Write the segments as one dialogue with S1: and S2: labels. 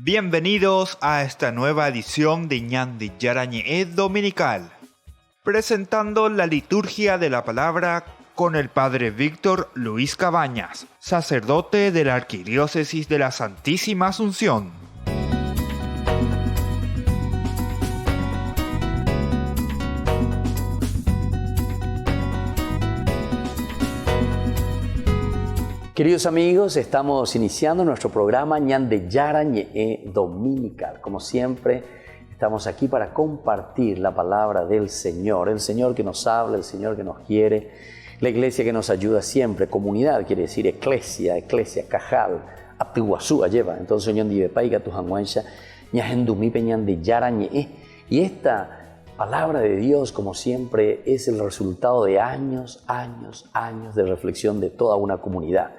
S1: Bienvenidos a esta nueva edición de Ñandi Yarañe Dominical, presentando la liturgia de la palabra con el Padre Víctor Luis Cabañas, sacerdote de la Arquidiócesis de la Santísima Asunción.
S2: Queridos amigos, estamos iniciando nuestro programa Ñande Yarañe Dominical. Como siempre, estamos aquí para compartir la palabra del Señor. El Señor que nos habla, el Señor que nos quiere, la iglesia que nos ayuda siempre. Comunidad quiere decir eclesia, cajal, aptiguazú, lleva. Entonces, Ñande Yepaiga, tu janguancha, ñajendumipe Ñande Yarañe. Y esta palabra de Dios, como siempre, es el resultado de años de reflexión de toda una comunidad.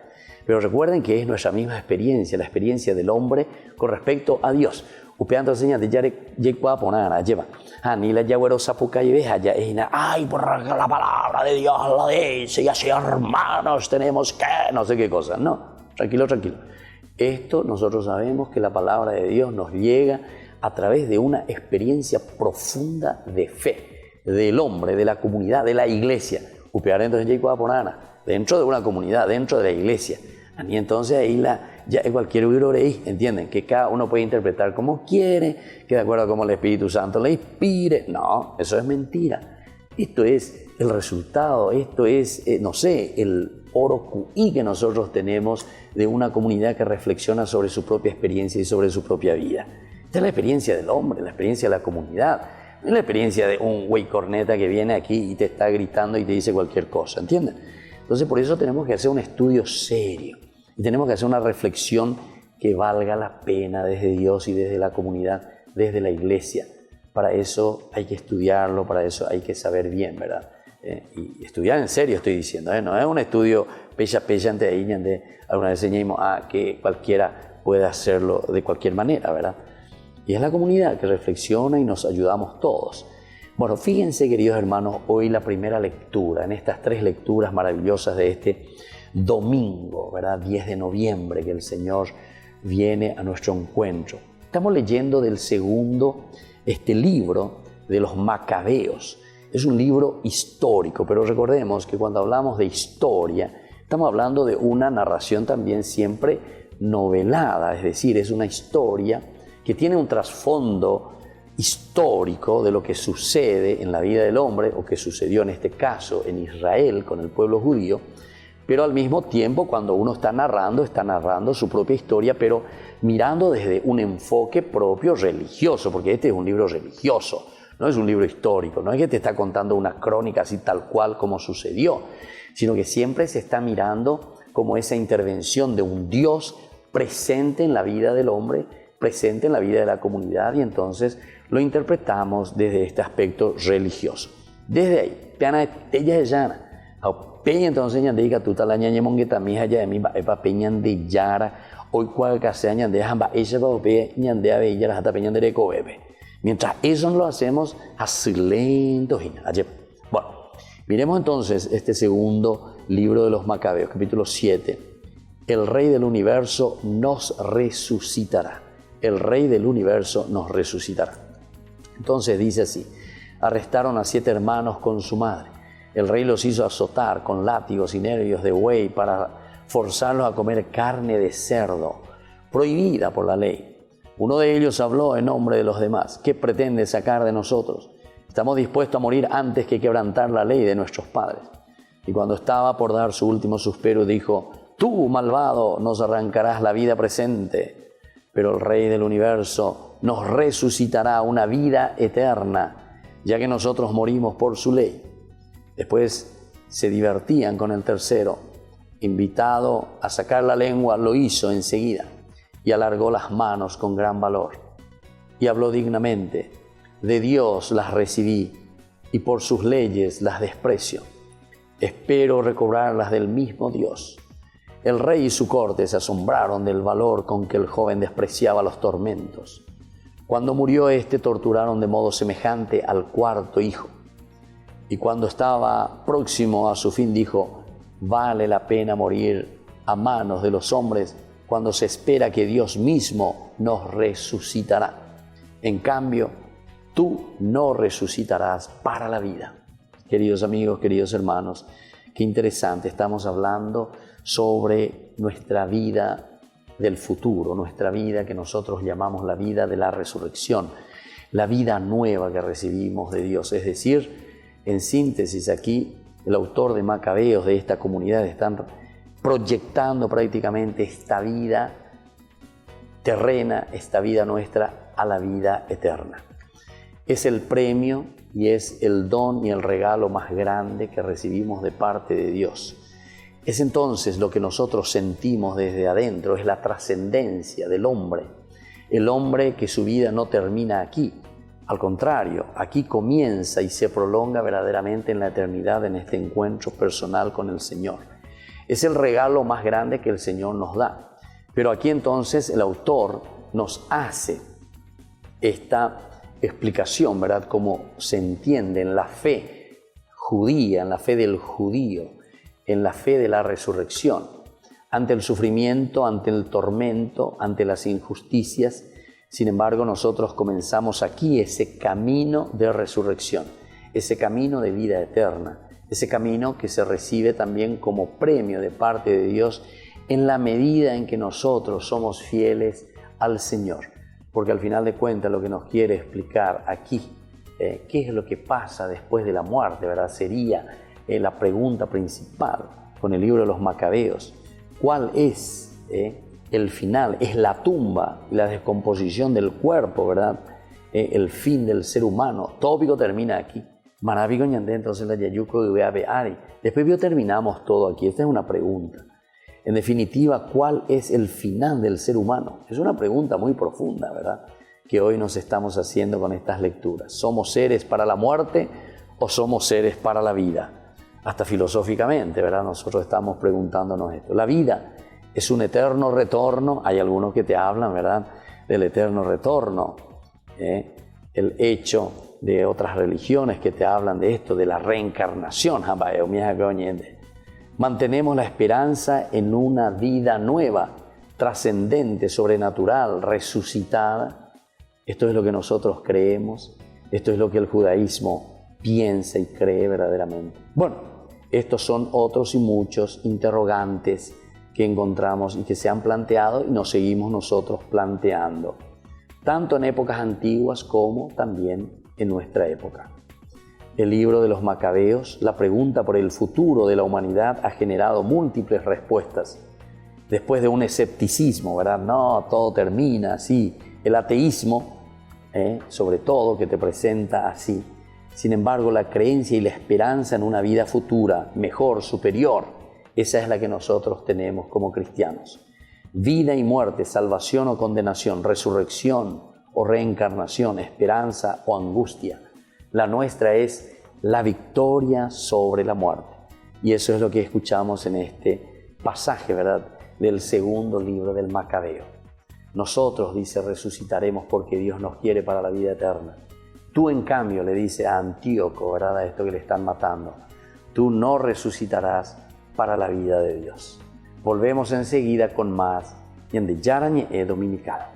S2: Pero recuerden que es nuestra misma experiencia, la experiencia del hombre con respecto a Dios. Upeando señas de Yare Yekwaponana, lleva. Anila Yagüero Sapuca y Veja, ya es ay, por la palabra de Dios lo dice, y así hermanos tenemos que, no sé qué cosa. No, tranquilo. Esto nosotros sabemos que la palabra de Dios nos llega a través de una experiencia profunda de fe del hombre, de la comunidad, de la iglesia. Upear entonces Yekwaponana, dentro de una comunidad, dentro de la iglesia. Y entonces ahí ya cualquier urorei, ¿entienden? Que cada uno puede interpretar como quiere, que de acuerdo a cómo el Espíritu Santo le inspire. No, eso es mentira. Esto es el resultado, esto es, el orocuí que nosotros tenemos de una comunidad que reflexiona sobre su propia experiencia y sobre su propia vida. Esta es la experiencia del hombre, la experiencia de la comunidad. No es la experiencia de un güey corneta que viene aquí y te está gritando y te dice cualquier cosa, ¿entienden? Entonces por eso tenemos que hacer un estudio serio. Y tenemos que hacer una reflexión que valga la pena desde Dios y desde la comunidad, desde la iglesia. Para eso hay que estudiarlo, para eso hay que saber bien, ¿verdad? Y estudiar en serio estoy diciendo, no es un estudio pecha ante ahí, donde alguna vez enseñamos a que cualquiera puede hacerlo de cualquier manera, ¿verdad? Y es la comunidad que reflexiona y nos ayudamos todos. Bueno, fíjense, queridos hermanos, hoy la primera lectura, en estas 3 lecturas maravillosas de este domingo, ¿verdad? 10 de noviembre, que el Señor viene a nuestro encuentro. Estamos leyendo del segundo libro de los Macabeos. Es un libro histórico, pero recordemos que cuando hablamos de historia, estamos hablando de una narración también siempre novelada, es decir, es una historia que tiene un trasfondo histórico de lo que sucede en la vida del hombre, o que sucedió en este caso en Israel con el pueblo judío. Pero al mismo tiempo, cuando uno está narrando su propia historia, pero mirando desde un enfoque propio religioso, porque este es un libro religioso, no es un libro histórico, no es que te está contando una crónica así tal cual como sucedió, sino que siempre se está mirando como esa intervención de un Dios presente en la vida del hombre, presente en la vida de la comunidad, y entonces lo interpretamos desde este aspecto religioso. Desde ahí, peana ella es llana. Peña entonces ñande diga tú tal ñañe mongueta mija ya de mi epa peña de yara hoy cual casea ñande hamba ella va pe ñande a bella hasta peña de reco bebe. Mientras eso lo hacemos así lento. Bueno, miremos entonces este segundo libro de los Macabeos, capítulo 7. El Rey del Universo nos resucitará. El Rey del Universo nos resucitará. Entonces dice así: arrestaron a 7 hermanos con su madre. El rey los hizo azotar con látigos y nervios de buey para forzarlos a comer carne de cerdo, prohibida por la ley. Uno de ellos habló en nombre de los demás: ¿qué pretende sacar de nosotros? Estamos dispuestos a morir antes que quebrantar la ley de nuestros padres. Y cuando estaba por dar su último suspiro, dijo: tú, malvado, nos arrancarás la vida presente, pero el Rey del Universo nos resucitará una vida eterna, ya que nosotros morimos por su ley. Después se divertían con el tercero. Invitado a sacar la lengua, lo hizo enseguida y alargó las manos con gran valor. Y habló dignamente: de Dios las recibí y por sus leyes las desprecio. Espero recobrarlas del mismo Dios. El rey y su corte se asombraron del valor con que el joven despreciaba los tormentos. Cuando murió éste, torturaron de modo semejante al 4.º hijo. Y cuando estaba próximo a su fin, dijo: vale la pena morir a manos de los hombres cuando se espera que Dios mismo nos resucitará. En cambio, tú no resucitarás para la vida. Queridos amigos, queridos hermanos, qué interesante, estamos hablando sobre nuestra vida del futuro, nuestra vida que nosotros llamamos la vida de la resurrección, la vida nueva que recibimos de Dios. Es decir, en síntesis aquí, el autor de Macabeos, de esta comunidad, están proyectando prácticamente esta vida terrena, esta vida nuestra, a la vida eterna. Es el premio y es el don y el regalo más grande que recibimos de parte de Dios. Es entonces lo que nosotros sentimos desde adentro, es la trascendencia del hombre. El hombre que su vida no termina aquí. Al contrario, aquí comienza y se prolonga verdaderamente en la eternidad, en este encuentro personal con el Señor. Es el regalo más grande que el Señor nos da. Pero aquí entonces el autor nos hace esta explicación, ¿verdad? Cómo se entiende en la fe judía, en la fe del judío, en la fe de la resurrección, ante el sufrimiento, ante el tormento, ante las injusticias. Sin embargo, nosotros comenzamos aquí ese camino de resurrección, ese camino de vida eterna, ese camino que se recibe también como premio de parte de Dios en la medida en que nosotros somos fieles al Señor. Porque al final de cuentas lo que nos quiere explicar aquí, qué es lo que pasa después de la muerte, ¿verdad? Sería la pregunta principal con el libro de los Macabeos. ¿Cuál es el final? Es la tumba, la descomposición del cuerpo, ¿verdad? El fin del ser humano. Tópico termina aquí. Maravigo ñandé, entonces la yayuco de Ari. Después terminamos todo aquí. Esta es una pregunta. En definitiva, ¿cuál es el final del ser humano? Es una pregunta muy profunda, ¿verdad? Que hoy nos estamos haciendo con estas lecturas. ¿Somos seres para la muerte o somos seres para la vida? Hasta filosóficamente, ¿verdad? Nosotros estamos preguntándonos esto. La vida es un eterno retorno. Hay algunos que te hablan, ¿verdad? Del eterno retorno. El hecho de otras religiones que te hablan de esto, de la reencarnación. Mantenemos la esperanza en una vida nueva, trascendente, sobrenatural, resucitada. Esto es lo que nosotros creemos, esto es lo que el judaísmo piensa y cree verdaderamente. Bueno, estos son otros y muchos interrogantes que encontramos y que se han planteado y nos seguimos nosotros planteando, tanto en épocas antiguas como también en nuestra época. El libro de los Macabeos, la pregunta por el futuro de la humanidad ha generado múltiples respuestas. Después de un escepticismo, ¿verdad? No, todo termina así. El ateísmo, sobre todo, que te presenta así. Sin embargo, la creencia y la esperanza en una vida futura, mejor, superior, esa es la que nosotros tenemos como cristianos. Vida y muerte, salvación o condenación, resurrección o reencarnación, esperanza o angustia. La nuestra es la victoria sobre la muerte. Y eso es lo que escuchamos en este pasaje, ¿verdad? Del segundo libro del Macabeo. Nosotros, dice, resucitaremos porque Dios nos quiere para la vida eterna. Tú, en cambio, le dice a Antíoco, ¿verdad? A esto que le están matando. Tú no resucitarás para la vida de Dios. Volvemos enseguida con más Ñande Yarañe Dominical.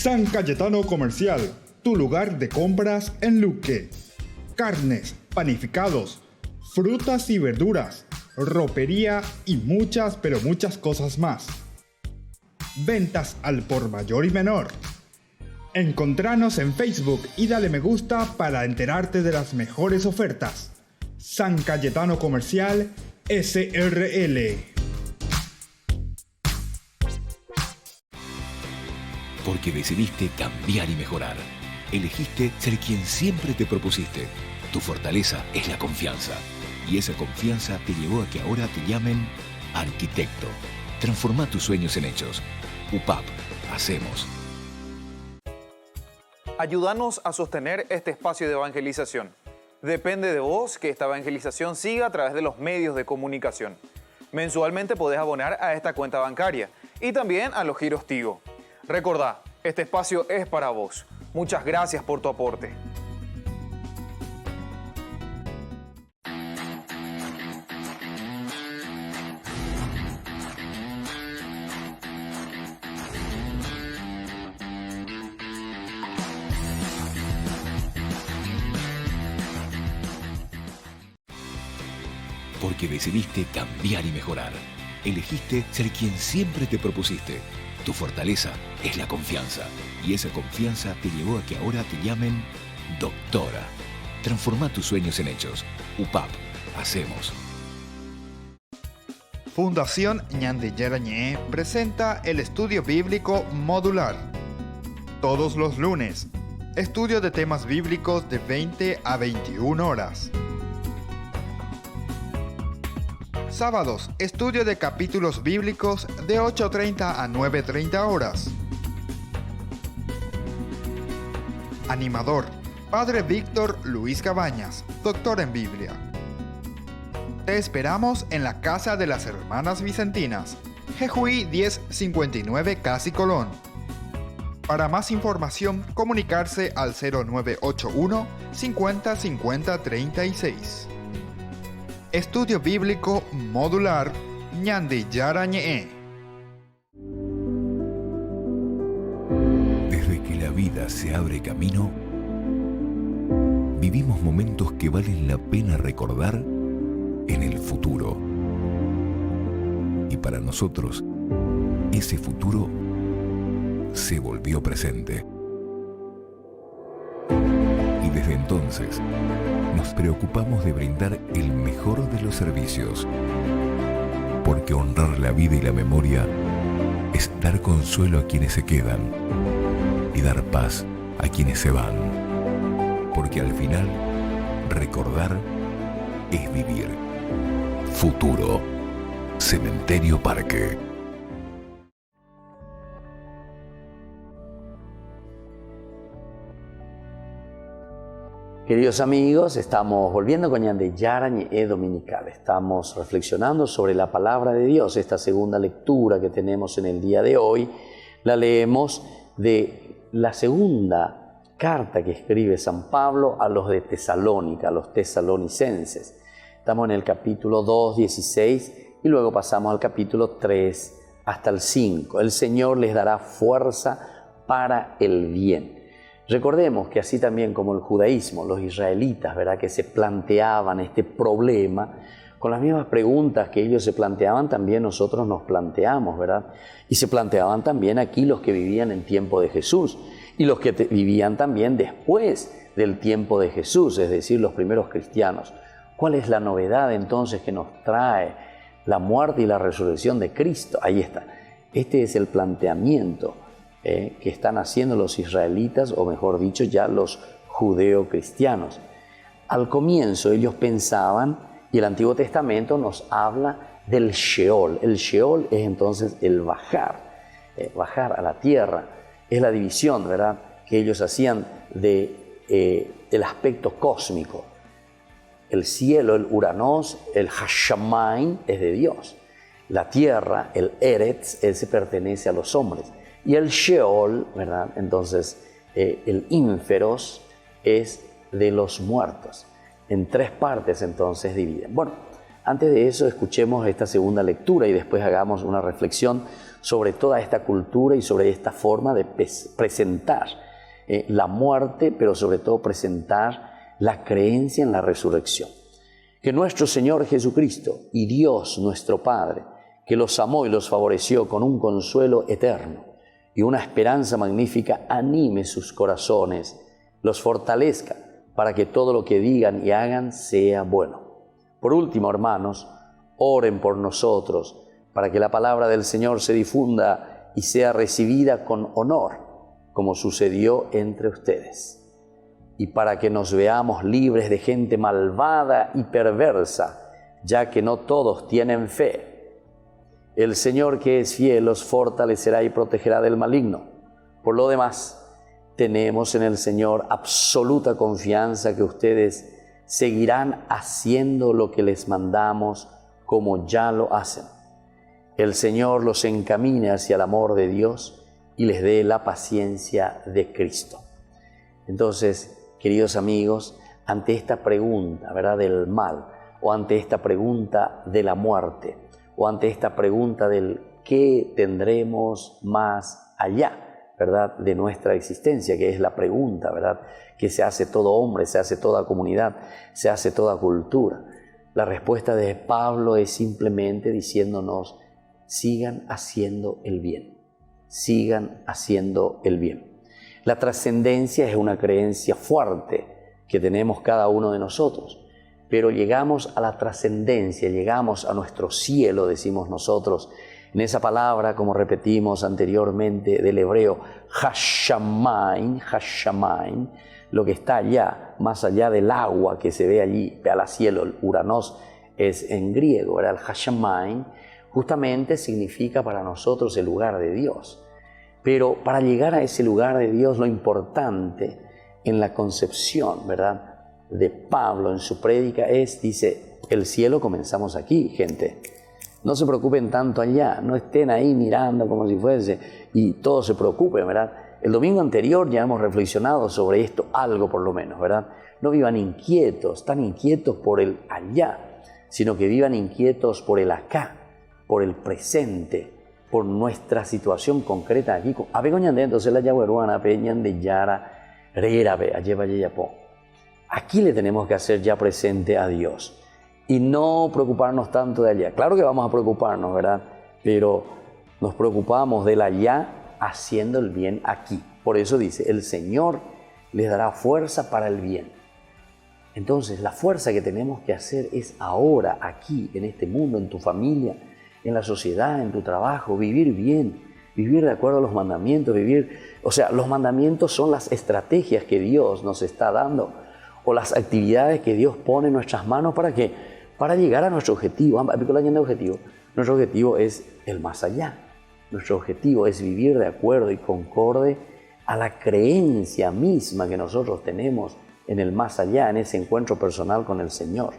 S1: San Cayetano Comercial, tu lugar de compras en Luque. Carnes, panificados, frutas y verduras, ropería y muchas, pero muchas cosas más. Ventas al por mayor y menor. Encontranos en Facebook y dale me gusta para enterarte de las mejores ofertas. San Cayetano Comercial SRL.
S3: Porque decidiste cambiar y mejorar. Elegiste ser quien siempre te propusiste. Tu fortaleza es la confianza. Y esa confianza te llevó a que ahora te llamen arquitecto. Transforma tus sueños en hechos. UPAP. Hacemos.
S4: Ayúdanos a sostener este espacio de evangelización. Depende de vos que esta evangelización siga a través de los medios de comunicación. Mensualmente podés abonar a esta cuenta bancaria y también a los giros Tigo. Recordá, este espacio es para vos. Muchas gracias por tu aporte.
S3: Porque decidiste cambiar y mejorar. Elegiste ser quien siempre te propusiste. Tu fortaleza es la confianza. Y esa confianza te llevó a que ahora te llamen doctora. Transforma tus sueños en hechos. UPAP. Hacemos.
S1: Fundación Ñande Yarañé presenta el estudio bíblico modular. Todos los lunes, estudio de temas bíblicos de 20 a 21 horas. Sábados, estudio de capítulos bíblicos de 8:30 a 9:30 horas. Animador, Padre Víctor Luis Cabañas, doctor en Biblia. Te esperamos en la Casa de las Hermanas Vicentinas, Jejuí 1059 Casi Colón. Para más información, comunicarse al 0981 50 50 36. Estudio Bíblico Modular Ñande Yarañé.
S3: Desde que la vida se abre camino, vivimos momentos que valen la pena recordar en el futuro. Y para nosotros, ese futuro se volvió presente. Y desde entonces, nos preocupamos de brindar el mejor de los servicios. Porque honrar la vida y la memoria es dar consuelo a quienes se quedan y dar paz a quienes se van. Porque al final, recordar es vivir. Futuro. Cementerio Parque.
S2: Queridos amigos, estamos volviendo con Ñande Yarañé Dominical. Estamos reflexionando sobre la palabra de Dios. Esta segunda lectura que tenemos en el día de hoy, la leemos de la segunda carta que escribe San Pablo a los de Tesalónica, a los tesalonicenses. Estamos en el capítulo 2, 16 y luego pasamos al capítulo 3 hasta el 5. El Señor les dará fuerza para el bien. Recordemos que así también como el judaísmo, los israelitas, ¿verdad?, que se planteaban este problema, con las mismas preguntas que ellos se planteaban, también nosotros nos planteamos, ¿verdad? Y se planteaban también aquí los que vivían en tiempo de Jesús y los que vivían también después del tiempo de Jesús, es decir, los primeros cristianos. ¿Cuál es la novedad entonces que nos trae la muerte y la resurrección de Cristo? Ahí está. Este es el planteamiento que están haciendo los israelitas, o mejor dicho, ya los judeocristianos. Al comienzo ellos pensaban, y el Antiguo Testamento nos habla del Sheol. El Sheol es entonces el bajar a la tierra. Es la división, ¿verdad?, que ellos hacían del aspecto cósmico. El cielo, el Uranos, el Hashamayim es de Dios. La tierra, el Eretz, ese pertenece a los hombres. Y el Sheol, ¿verdad?, entonces el ínferos es de los muertos. En tres partes entonces dividen. Bueno, Antes de eso, escuchemos esta segunda lectura y después hagamos una reflexión sobre toda esta cultura y sobre esta forma de presentar la muerte, pero sobre todo presentar la creencia en la resurrección. Que nuestro Señor Jesucristo y Dios nuestro Padre, que los amó y los favoreció con un consuelo eterno y una esperanza magnífica, anime sus corazones, los fortalezca para que todo lo que digan y hagan sea bueno. Por último, hermanos, oren por nosotros para que la palabra del Señor se difunda y sea recibida con honor, como sucedió entre ustedes, y para que nos veamos libres de gente malvada y perversa, ya que no todos tienen fe. El Señor, que es fiel, los fortalecerá y protegerá del maligno. Por lo demás, tenemos en el Señor absoluta confianza que ustedes seguirán haciendo lo que les mandamos, como ya lo hacen. El Señor los encamine hacia el amor de Dios y les dé la paciencia de Cristo. Entonces, queridos amigos, ante esta pregunta, ¿verdad?, del mal, o ante esta pregunta de la muerte, o ante esta pregunta del ¿qué tendremos más allá?, ¿verdad?, de nuestra existencia, que es la pregunta, ¿verdad?, que se hace todo hombre, se hace toda comunidad, se hace toda cultura. La respuesta de Pablo es simplemente diciéndonos: sigan haciendo el bien, sigan haciendo el bien. La trascendencia es una creencia fuerte que tenemos cada uno de nosotros, pero llegamos a la trascendencia, llegamos a nuestro cielo, decimos nosotros, en esa palabra, como repetimos anteriormente, del hebreo, hashamayim, hashamayim, lo que está allá, más allá del agua que se ve allí, ve al cielo, el uranos es en griego, ¿verdad? El hashamayim justamente significa para nosotros el lugar de Dios. Pero para llegar a ese lugar de Dios, lo importante en la concepción, ¿verdad?, de Pablo en su prédica dice, el cielo comenzamos aquí, gente. No se preocupen tanto allá, no estén ahí mirando como si fuese y todos se preocupen, ¿verdad? El domingo anterior ya hemos reflexionado sobre esto, algo por lo menos, ¿verdad? No vivan inquietos, tan inquietos por el allá, sino que vivan inquietos por el acá, por el presente, por nuestra situación concreta aquí. Entonces la yagueruana peñan de yara rerabe lleva yapo. Aquí le tenemos que hacer ya presente a Dios y no preocuparnos tanto de allá. Claro que vamos a preocuparnos, ¿verdad? Pero nos preocupamos del allá haciendo el bien aquí. Por eso dice, el Señor les dará fuerza para el bien. Entonces, la fuerza que tenemos que hacer es ahora, aquí, en este mundo, en tu familia, en la sociedad, en tu trabajo, vivir bien, vivir de acuerdo a los mandamientos, los mandamientos son las estrategias que Dios nos está dando o las actividades que Dios pone en nuestras manos. ¿Para qué? Para llegar a nuestro objetivo. Nuestro objetivo es el más allá. Nuestro objetivo es vivir de acuerdo y concorde a la creencia misma que nosotros tenemos en el más allá, en ese encuentro personal con el Señor.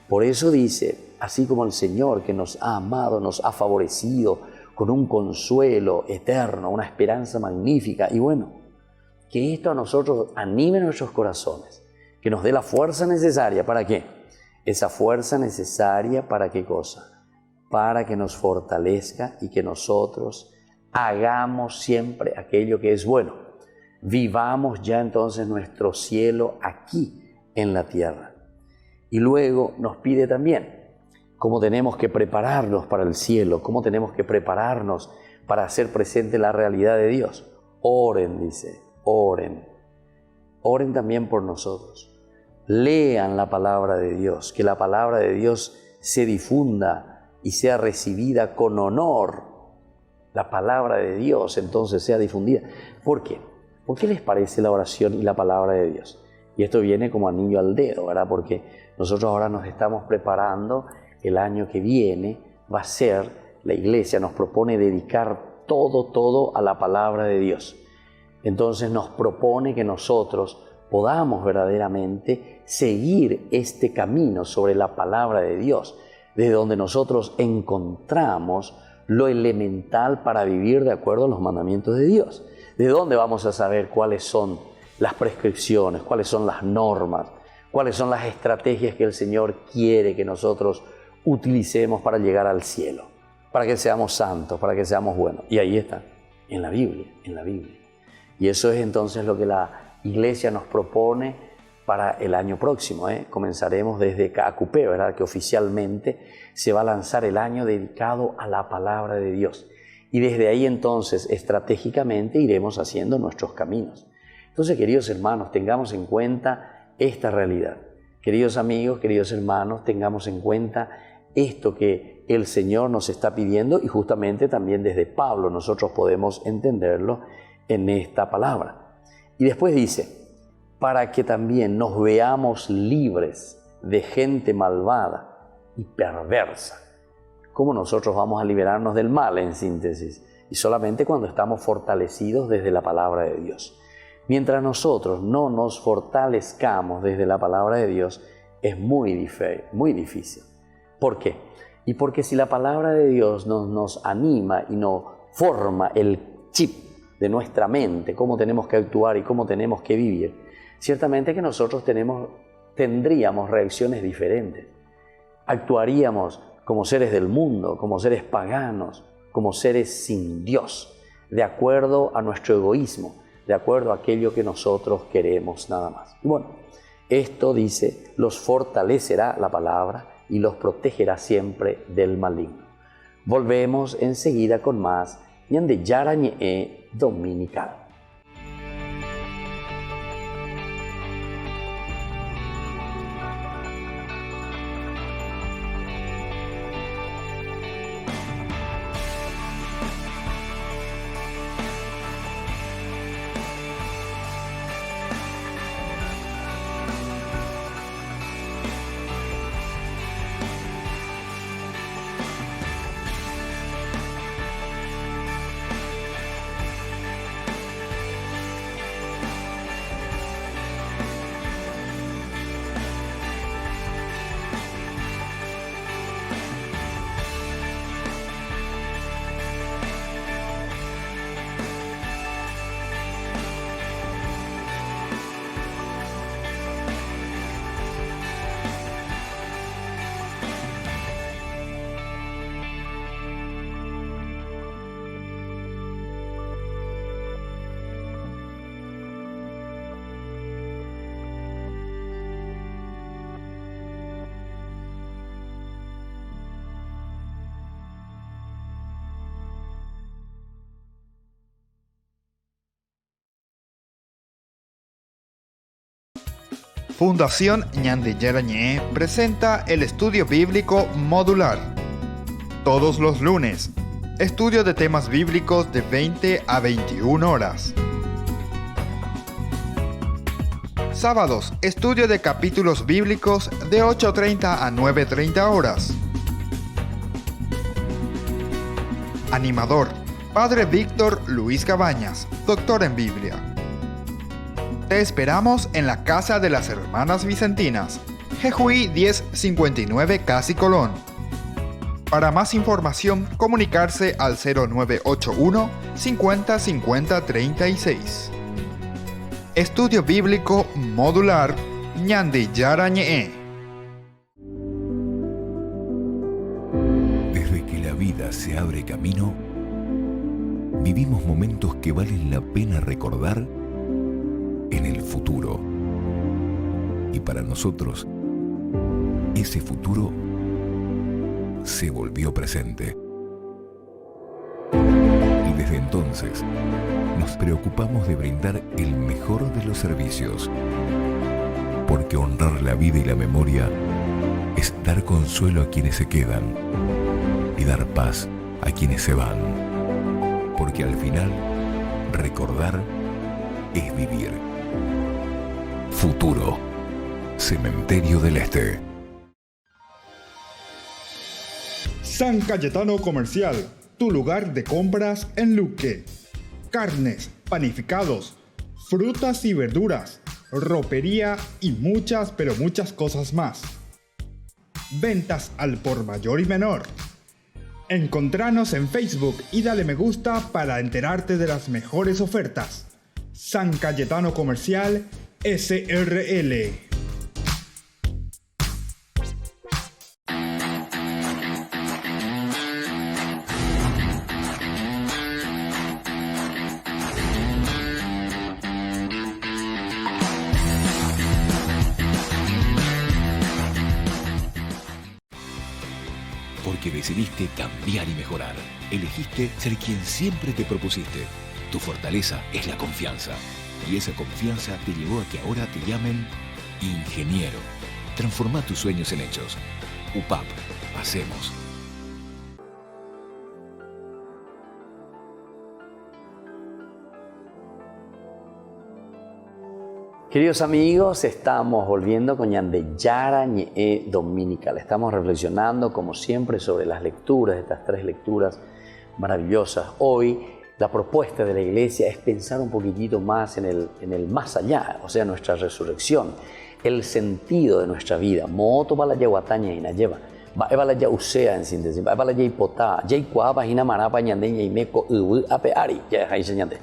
S2: Por eso dice, así como el Señor que nos ha amado, nos ha favorecido con un consuelo eterno, una esperanza magnífica. Y bueno, que esto a nosotros anime nuestros corazones, que nos dé la fuerza necesaria. ¿Para qué? Esa fuerza necesaria, ¿para qué cosa? Para que nos fortalezca y que nosotros hagamos siempre aquello que es bueno. Vivamos ya entonces nuestro cielo aquí en la tierra. Y luego nos pide también cómo tenemos que prepararnos para el cielo, cómo tenemos que prepararnos para hacer presente la realidad de Dios. Oren, dice, oren. Oren también por nosotros. Lean la palabra de Dios, que la palabra de Dios se difunda y sea recibida con honor. La palabra de Dios entonces sea difundida. ¿Por qué? ¿Por qué les parece la oración y la palabra de Dios? Y esto viene como anillo al dedo, ¿verdad? Porque nosotros ahora nos estamos preparando, el año que viene va a ser, la iglesia nos propone dedicar todo a la palabra de Dios. Entonces nos propone que nosotros podamos verdaderamente seguir este camino sobre la palabra de Dios, de donde nosotros encontramos lo elemental para vivir de acuerdo a los mandamientos de Dios. ¿De dónde vamos a saber cuáles son las prescripciones, cuáles son las normas, cuáles son las estrategias que el Señor quiere que nosotros utilicemos para llegar al cielo, para que seamos santos, para que seamos buenos. Y ahí está, en la Biblia, en la Biblia. Y eso es entonces lo que la Iglesia nos propone para el año próximo. Comenzaremos desde Caacupé, ¿verdad? Que oficialmente se va a lanzar el año dedicado a la palabra de Dios. Y desde ahí entonces estratégicamente iremos haciendo nuestros caminos. Entonces, queridos hermanos, tengamos en cuenta esta realidad. Queridos amigos, queridos hermanos, tengamos en cuenta esto que el Señor nos está pidiendo, y justamente también desde Pablo nosotros podemos entenderlo en esta palabra. Y después dice, para que también nos veamos libres de gente malvada y perversa. ¿Cómo nosotros vamos a liberarnos del mal, en síntesis? Y solamente cuando estamos fortalecidos desde la palabra de Dios. Mientras nosotros no nos fortalezcamos desde la palabra de Dios, es muy difícil. ¿Por qué? Y porque si la palabra de Dios nos anima y nos forma el chip de nuestra mente, cómo tenemos que actuar y cómo tenemos que vivir, ciertamente que nosotros tendríamos reacciones diferentes. Actuaríamos como seres del mundo, como seres paganos, como seres sin Dios, de acuerdo a nuestro egoísmo, de acuerdo a aquello que nosotros queremos nada más. Y bueno, esto dice, los fortalecerá la palabra y los protegerá siempre del maligno. Volvemos enseguida con más Ñande Yarañe Dominical.
S1: Fundación Ñande Yarañe presenta el estudio bíblico modular. Todos los lunes, estudio de temas bíblicos de 20 a 21 horas. Sábados, estudio de capítulos bíblicos de 8:30 a 9:30 horas. Animador, Padre Víctor Luis Cabañas, doctor en Biblia. Te esperamos en la Casa de las Hermanas Vicentinas, Jejuí 1059 Casi Colón. Para más información, comunicarse al 0981 50 50 36. Estudio Bíblico Modular Ñande Yarañe.
S3: Desde que la vida se abre camino, vivimos momentos que valen la pena recordar en el futuro. Y para nosotros, ese futuro se volvió presente. Y desde entonces, nos preocupamos de brindar el mejor de los servicios. Porque honrar la vida y la memoria es dar consuelo a quienes se quedan y dar paz a quienes se van. Porque al final, recordar es vivir. Futuro. Cementerio del Este.
S1: San Cayetano Comercial, tu lugar de compras en Luque. Carnes, panificados, frutas y verduras, ropería y muchas, pero muchas cosas más. Ventas al por mayor y menor. Encontranos en Facebook y dale me gusta para enterarte de las mejores ofertas. San Cayetano Comercial SRL.
S3: Porque decidiste cambiar y mejorar. Elegiste ser quien siempre te propusiste. Tu fortaleza es la confianza. Y esa confianza te llevó a que ahora te llamen ingeniero. Transforma tus sueños en hechos. UPAP. Hacemos.
S2: Queridos amigos, estamos volviendo con Ñande Yara Ñe'e Dominical. Estamos reflexionando, como siempre, sobre las lecturas, estas 3 lecturas maravillosas. Hoy, la propuesta de la Iglesia es pensar un poquitito más en el más allá, o sea, nuestra resurrección, el sentido de nuestra vida. Moto balaya guataña y lleva. Va balaya usea en síntesis. Va balaya hipotá. Ya ikuá vagina marapa ñande ñeimeco ubu apeari. Ya ahí señante.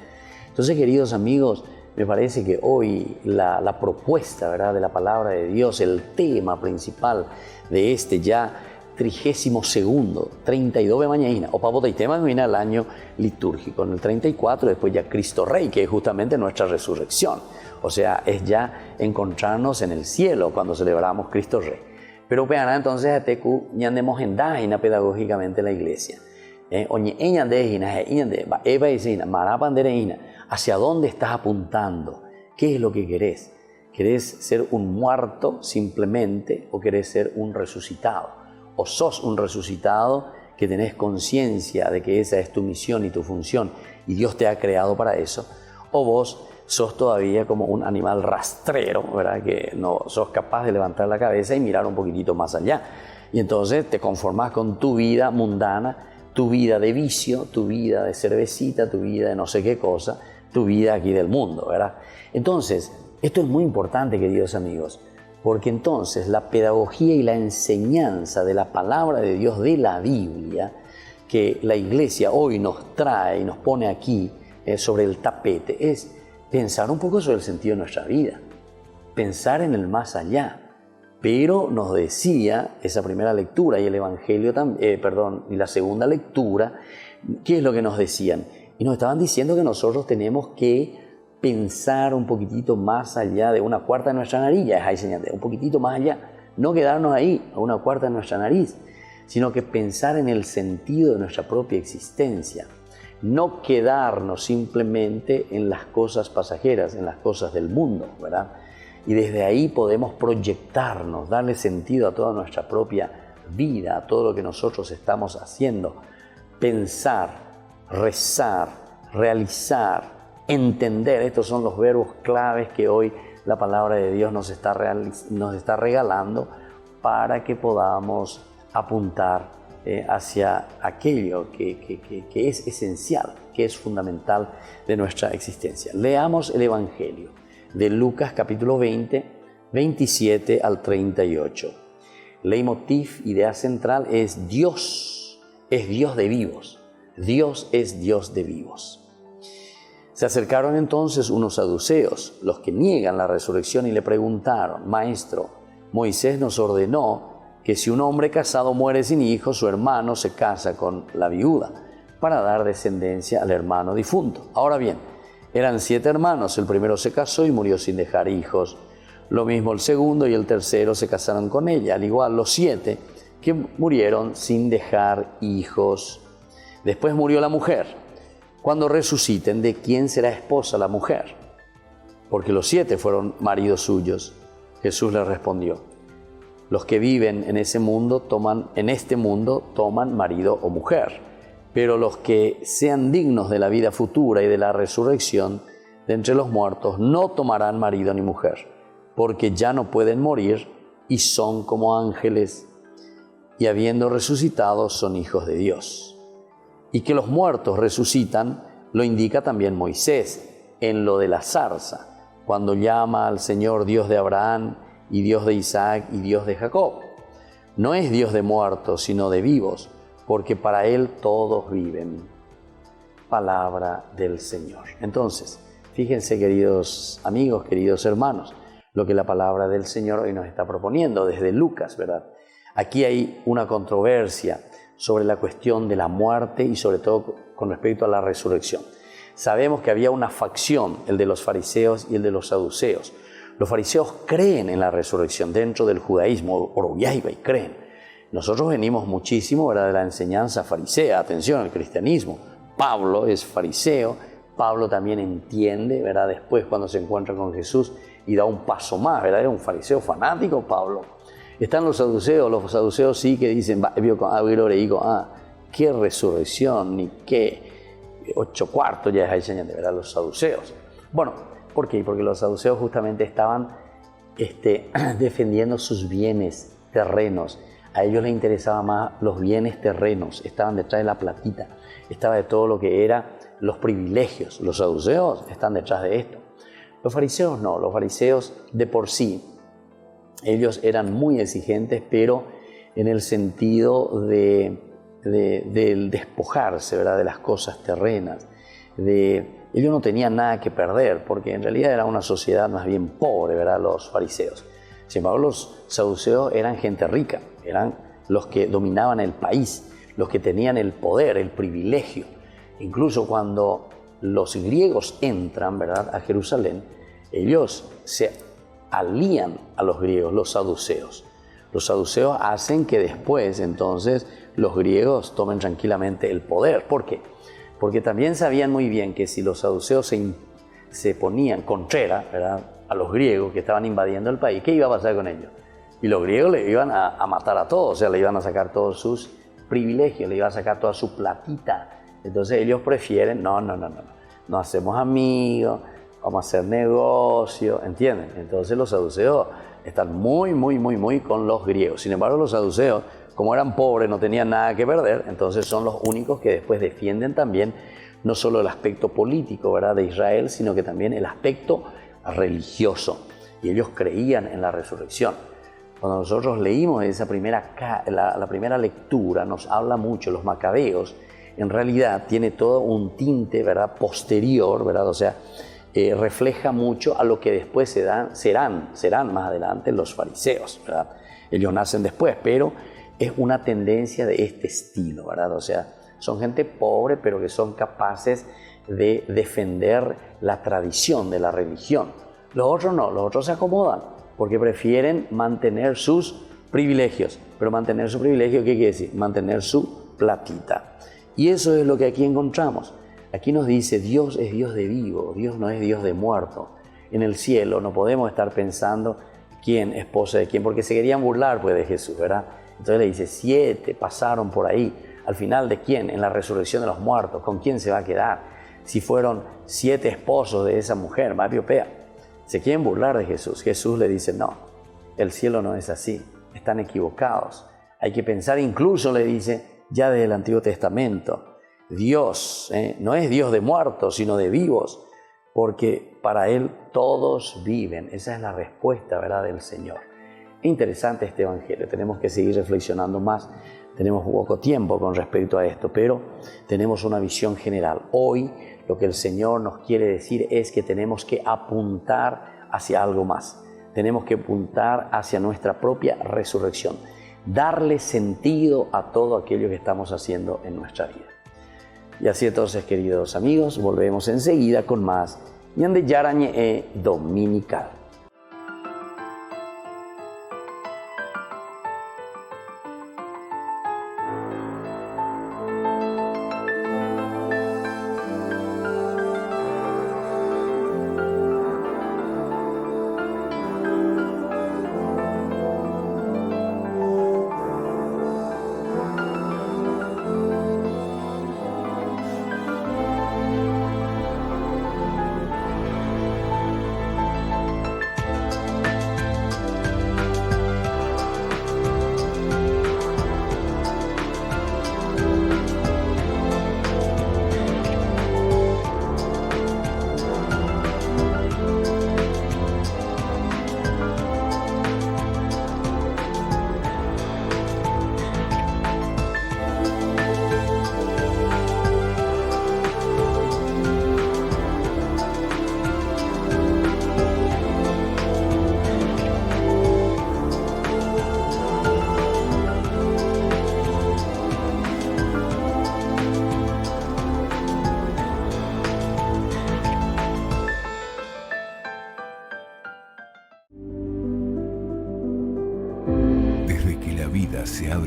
S2: Entonces, queridos amigos, me parece que hoy la propuesta, ¿verdad?, de la palabra de Dios, el tema principal de este ya 32º, 32 de mañana, o pavo de tema viene al año litúrgico, en el 34, después ya Cristo Rey, que es justamente nuestra resurrección. O sea, es ya encontrarnos en el cielo cuando celebramos Cristo Rey. Pero vean, entonces, atecu ñandemos en dágina pedagógicamente la iglesia. Oñe eñandejina, eva y marapandereina. ¿Hacia dónde estás apuntando? ¿Qué es lo que querés? ¿Querés ser un muerto simplemente o querés ser un resucitado? ¿O sos un resucitado que tenés conciencia de que esa es tu misión y tu función y Dios te ha creado para eso? ¿O vos sos todavía como un animal rastrero, ¿verdad?, que no sos capaz de levantar la cabeza y mirar un poquitito más allá? Y entonces te conformás con tu vida mundana, tu vida de vicio, tu vida de cervecita, tu vida de no sé qué cosa, tu vida aquí del mundo, ¿verdad? Entonces, esto es muy importante, queridos amigos, porque entonces la pedagogía y la enseñanza de la palabra de Dios, de la Biblia, que la Iglesia hoy nos trae y nos pone aquí sobre el tapete, es pensar un poco sobre el sentido de nuestra vida, pensar en el más allá. Pero nos decía esa primera lectura y el Evangelio también, y la segunda lectura, ¿qué es lo que nos decían? Y nos estaban diciendo que nosotros tenemos que pensar un poquitito más allá de una cuarta de nuestra nariz, ya es ahí señalé, un poquitito más allá, no quedarnos ahí a una cuarta de nuestra nariz, sino que pensar en el sentido de nuestra propia existencia, no quedarnos simplemente en las cosas pasajeras, en las cosas del mundo, ¿verdad? Y desde ahí podemos proyectarnos, darle sentido a toda nuestra propia vida, a todo lo que nosotros estamos haciendo, pensar, rezar, realizar, entender. Estos son los verbos claves que hoy la palabra de Dios nos está regalando para que podamos apuntar hacia aquello que es esencial, que es fundamental de nuestra existencia. Leamos el Evangelio de Lucas capítulo 20, 27 al 38. Leitmotiv, idea central, es Dios de vivos. Dios es Dios de vivos. Se acercaron entonces unos saduceos, los que niegan la resurrección, y le preguntaron: Maestro, Moisés nos ordenó que si un hombre casado muere sin hijos, su hermano se casa con la viuda para dar descendencia al hermano difunto. Ahora bien, eran 7 hermanos, el primero se casó y murió sin dejar hijos. Lo mismo el segundo y el tercero se casaron con ella, al igual los 7 que murieron sin dejar hijos. Después murió la mujer. Cuando resuciten, ¿de quién será esposa la mujer? Porque los 7 fueron maridos suyos. Jesús les respondió: los que viven en este mundo toman marido o mujer, pero los que sean dignos de la vida futura y de la resurrección de entre los muertos no tomarán marido ni mujer, porque ya no pueden morir y son como ángeles, y habiendo resucitado son hijos de Dios. Y que los muertos resucitan lo indica también Moisés en lo de la zarza, cuando llama al Señor Dios de Abraham y Dios de Isaac y Dios de Jacob. No es Dios de muertos, sino de vivos, porque para Él todos viven. Palabra del Señor. Entonces, fíjense, queridos amigos, queridos hermanos, lo que la palabra del Señor hoy nos está proponiendo desde Lucas, ¿verdad? Aquí hay una controversia sobre la cuestión de la muerte y sobre todo con respecto a la resurrección. Sabemos que había una facción, el de los fariseos y el de los saduceos. Los fariseos creen en la resurrección dentro del judaísmo, creen. Nosotros venimos muchísimo, ¿verdad?, de la enseñanza farisea. Atención, el cristianismo. Pablo es fariseo. Pablo también entiende, ¿verdad?, después cuando se encuentra con Jesús y da un paso más, ¿verdad? Era un fariseo fanático, Pablo. Están los saduceos sí que dicen, qué resurrección, ni qué 8 cuartos ya es ahí, señor, ¿verdad? Los saduceos. Bueno, ¿por qué? Porque los saduceos justamente estaban defendiendo sus bienes terrenos. A ellos les interesaban más los bienes terrenos, estaban detrás de la platita, estaba de todo lo que era los privilegios. Los saduceos están detrás de esto. Los fariseos no, los fariseos de por sí, ellos eran muy exigentes, pero en el sentido del despojarse, ¿verdad?, de las cosas terrenas. Ellos no tenían nada que perder, porque en realidad era una sociedad más bien pobre, ¿verdad?, los fariseos. Sin embargo, los saduceos eran gente rica, eran los que dominaban el país, los que tenían el poder, el privilegio. Incluso cuando los griegos entran, ¿verdad?, a Jerusalén, ellos se alían a los griegos, los saduceos. Los saduceos hacen que después, entonces, los griegos tomen tranquilamente el poder. ¿Por qué? Porque también sabían muy bien que si los saduceos se ponían contra, ¿verdad?, a los griegos que estaban invadiendo el país, ¿qué iba a pasar con ellos? Y los griegos le iban a matar a todos, o sea, le iban a sacar todos sus privilegios, le iban a sacar toda su platita. Entonces ellos prefieren, no hacemos amigos, vamos a hacer negocio, ¿entienden? Entonces los saduceos están muy con los griegos. Sin embargo, los saduceos, como eran pobres, no tenían nada que perder, entonces son los únicos que después defienden también no solo el aspecto político, ¿verdad?, de Israel, sino que también el aspecto religioso. Y ellos creían en la resurrección. Cuando nosotros leímos esa la primera lectura, nos habla mucho, los macabeos, en realidad tiene todo un tinte, ¿verdad?, posterior, ¿verdad?, o sea, refleja mucho a lo que después serán más adelante los fariseos, ¿verdad? Ellos nacen después, pero es una tendencia de este estilo, ¿verdad? O sea, son gente pobre, pero que son capaces de defender la tradición de la religión. Los otros no, los otros se acomodan, porque prefieren mantener sus privilegios. Pero mantener su privilegio, ¿qué quiere decir? Mantener su platita. Y eso es lo que aquí encontramos. Aquí nos dice, Dios es Dios de vivo, Dios no es Dios de muerto. En el cielo no podemos estar pensando quién, esposa de quién, porque se querían burlar pues de Jesús, ¿verdad? Entonces le dice, 7 pasaron por ahí. Al final, ¿de quién? En la resurrección de los muertos. ¿Con quién se va a quedar? Si fueron 7 esposos de esa mujer, Mapiopea. Se quieren burlar de Jesús. Jesús le dice, no, el cielo no es así. Están equivocados. Hay que pensar, incluso le dice, ya desde el Antiguo Testamento, Dios no es Dios de muertos, sino de vivos, porque para Él todos viven. Esa es la respuesta, ¿verdad?, del Señor. Interesante este Evangelio, tenemos que seguir reflexionando más. Tenemos poco tiempo con respecto a esto, pero tenemos una visión general. Hoy lo que el Señor nos quiere decir es que tenemos que apuntar hacia algo más. Tenemos que apuntar hacia nuestra propia resurrección. Darle sentido a todo aquello que estamos haciendo en nuestra vida. Y así entonces, queridos amigos, volvemos enseguida con más Ñande Yarañe Dominical.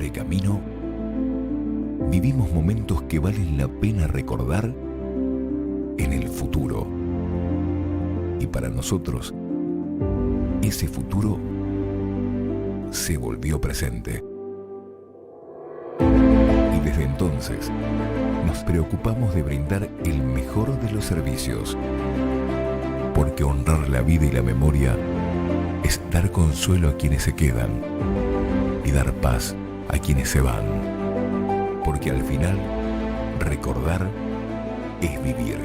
S3: este camino, vivimos momentos que valen la pena recordar en el futuro. Y para nosotros, ese futuro se volvió presente. Y desde entonces, nos preocupamos de brindar el mejor de los servicios, porque honrar la vida y la memoria es dar consuelo a quienes se quedan y dar paz a quienes se van, porque al final, recordar es vivir.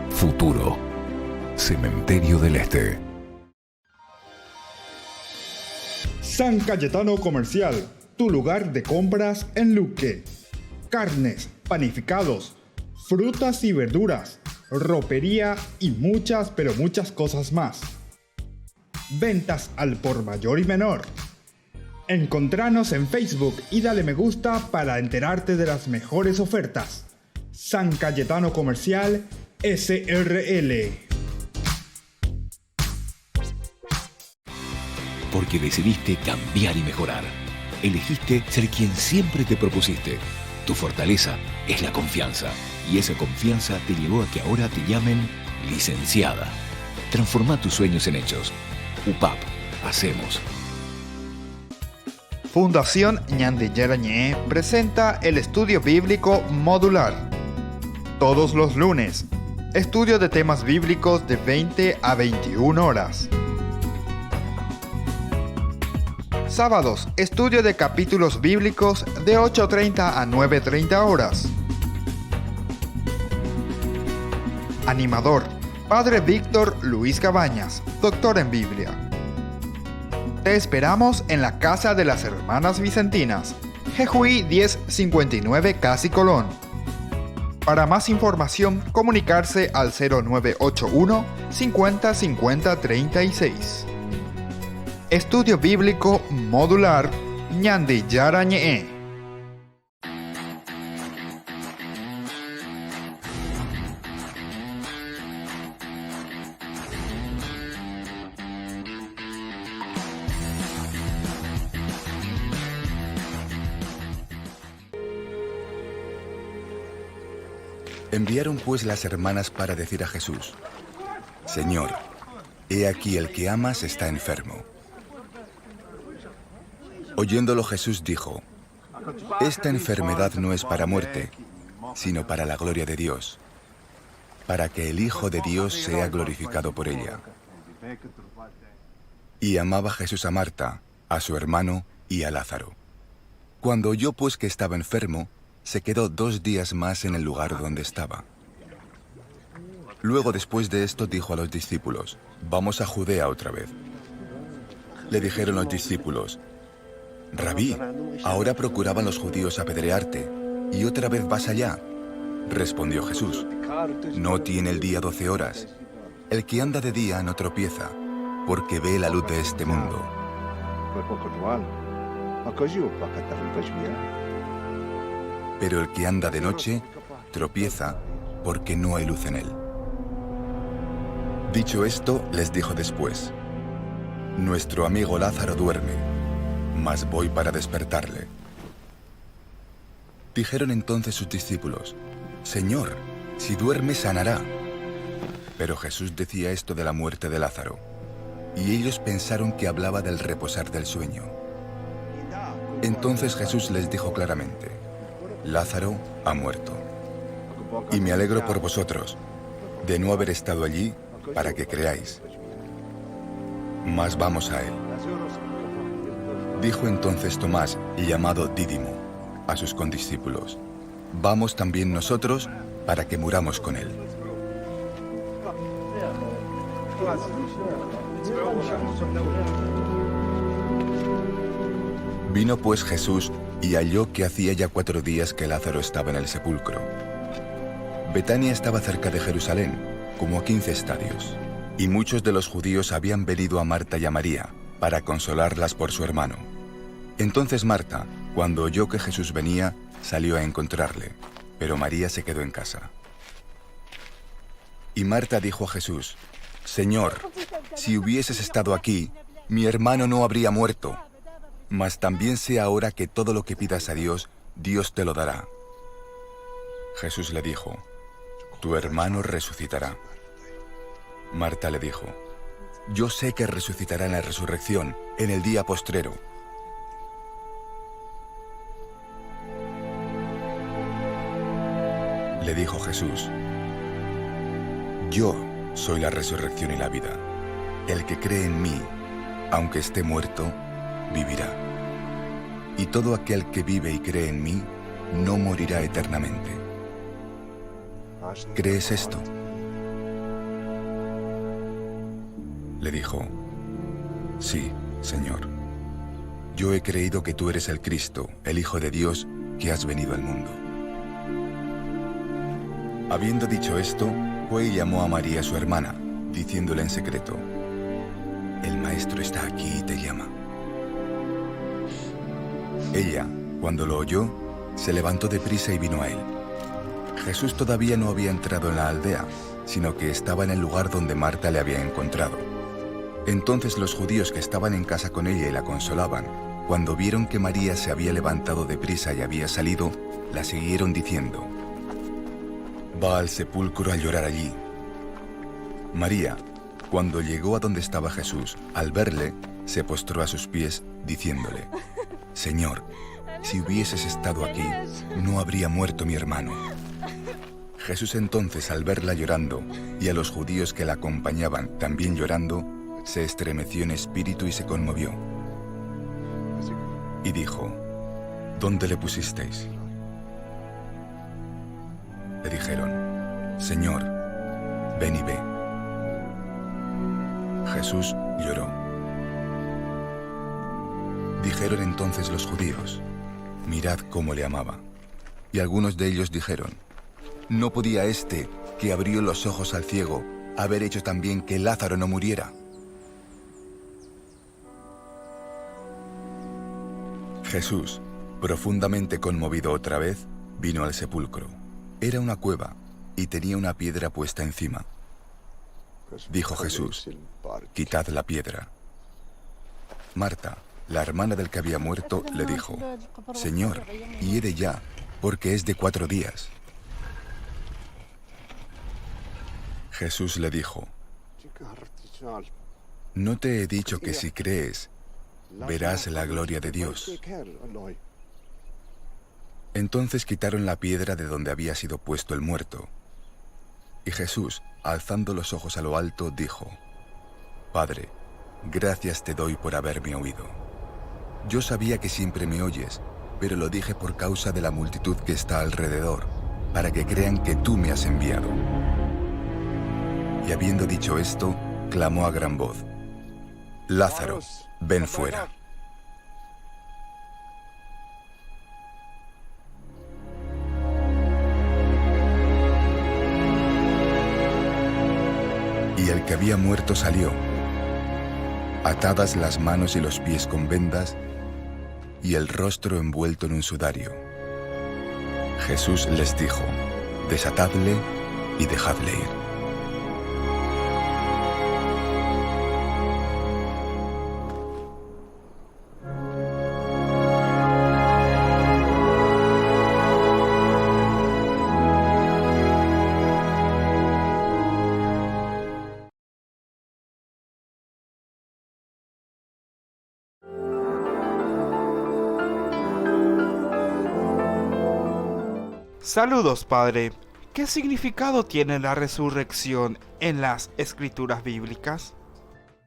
S3: Futuro, Cementerio del Este.
S1: San Cayetano Comercial, tu lugar de compras en Luque. Carnes, panificados, frutas y verduras, ropería y muchas, pero muchas cosas más. Ventas al por mayor y menor. Encontranos en Facebook y dale me gusta para enterarte de las mejores ofertas. San Cayetano Comercial SRL.
S3: Porque decidiste cambiar y mejorar. Elegiste ser quien siempre te propusiste. Tu fortaleza es la confianza. Y esa confianza te llevó a que ahora te llamen licenciada. Transforma tus sueños en hechos. UPAP. Hacemos.
S1: Fundación Ñande Yarañé presenta el estudio bíblico modular. Todos los lunes, estudio de temas bíblicos de 20 a 21 horas. Sábados, estudio de capítulos bíblicos de 8:30 a 9:30 horas. Animador, Padre Víctor Luis Cabañas, doctor en Biblia. Te esperamos en la Casa de las Hermanas Vicentinas, Jejuí 1059 Casi Colón. Para más información, comunicarse al 0981 50 50 36. Estudio Bíblico Modular Ñande Yarañé.
S5: Enviaron pues las hermanas para decir a Jesús: Señor, he aquí el que amas está enfermo. Oyéndolo Jesús dijo: Esta enfermedad no es para muerte, sino para la gloria de Dios, para que el Hijo de Dios sea glorificado por ella. Y amaba Jesús a Marta, a su hermano y a Lázaro. Cuando oyó pues que estaba enfermo, se quedó 2 días más en el lugar donde estaba. Luego, después de esto, dijo a los discípulos: Vamos a Judea otra vez. Le dijeron los discípulos: Rabí, ahora procuraban los judíos apedrearte, ¿y otra vez vas allá? Respondió Jesús: No tiene el día 12 horas. El que anda de día no tropieza, porque ve la luz de este mundo. Pero el que anda de noche tropieza, porque no hay luz en él. Dicho esto, les dijo después: Nuestro amigo Lázaro duerme, mas voy para despertarle. Dijeron entonces sus discípulos: Señor, si duerme sanará. Pero Jesús decía esto de la muerte de Lázaro, y ellos pensaron que hablaba del reposar del sueño. Entonces Jesús les dijo claramente: Lázaro ha muerto, y me alegro por vosotros, de no haber estado allí, para que creáis. Mas vamos a él. Dijo entonces Tomás, llamado Dídimo, a sus condiscípulos: Vamos también nosotros, para que muramos con él. Vino pues Jesús y halló que hacía ya 4 días que Lázaro estaba en el sepulcro. Betania estaba cerca de Jerusalén, como a 15 estadios, y muchos de los judíos habían venido a Marta y a María para consolarlas por su hermano. Entonces Marta, cuando oyó que Jesús venía, salió a encontrarle, pero María se quedó en casa. Y Marta dijo a Jesús: Señor, si hubieses estado aquí, mi hermano no habría muerto. mas también sé ahora que todo lo que pidas a Dios, Dios te lo dará. Jesús le dijo, tu hermano resucitará. Marta le dijo, yo sé que resucitará en la resurrección, en el día postrero. Le dijo Jesús, yo soy la resurrección y la vida. El que cree en mí, aunque esté muerto, vivirá. Y todo aquel que vive y cree en mí, no morirá eternamente. ¿Crees esto? Le dijo, sí, Señor. Yo he creído que tú eres el Cristo, el Hijo de Dios, que has venido al mundo. Habiendo dicho esto, fue y llamó a María su hermana, diciéndole en secreto, el Maestro está aquí y te llama. Ella, cuando lo oyó, se levantó deprisa y vino a él. Jesús todavía no había entrado en la aldea, sino que estaba en el lugar donde Marta le había encontrado. Entonces los judíos que estaban en casa con ella y la consolaban, cuando vieron que María se había levantado deprisa y había salido, la siguieron diciendo, va al sepulcro a llorar allí. María, cuando llegó a donde estaba Jesús, al verle, se postró a sus pies, diciéndole, Señor, si hubieses estado aquí, no habría muerto mi hermano. Jesús entonces, al verla llorando, y a los judíos que la acompañaban también llorando, se estremeció en espíritu y se conmovió. Y dijo, ¿dónde le pusisteis? Le dijeron, Señor, ven y ve. Jesús lloró. Dijeron entonces los judíos, mirad cómo le amaba. Y algunos de ellos dijeron, ¿no podía este, que abrió los ojos al ciego, haber hecho también que Lázaro no muriera? Jesús, profundamente conmovido otra vez, vino al sepulcro. Era una cueva y tenía una piedra puesta encima. Dijo Jesús, quitad la piedra. Marta, la hermana del que había muerto, le dijo, Señor, hiede ya, porque es de 4 días. Jesús le dijo, ¿no te he dicho que si crees, verás la gloria de Dios? Entonces quitaron la piedra de donde había sido puesto el muerto. Y Jesús, alzando los ojos a lo alto, dijo, Padre, gracias te doy por haberme oído. Yo sabía que siempre me oyes, pero lo dije por causa de la multitud que está alrededor, para que crean que tú me has enviado. Y habiendo dicho esto, clamó a gran voz, Lázaro, ven fuera. Y el que había muerto salió, atadas las manos y los pies con vendas, y el rostro envuelto en un sudario. Jesús les dijo, desatadle y dejadle ir.
S1: Saludos, Padre. ¿Qué significado tiene la resurrección en las escrituras bíblicas?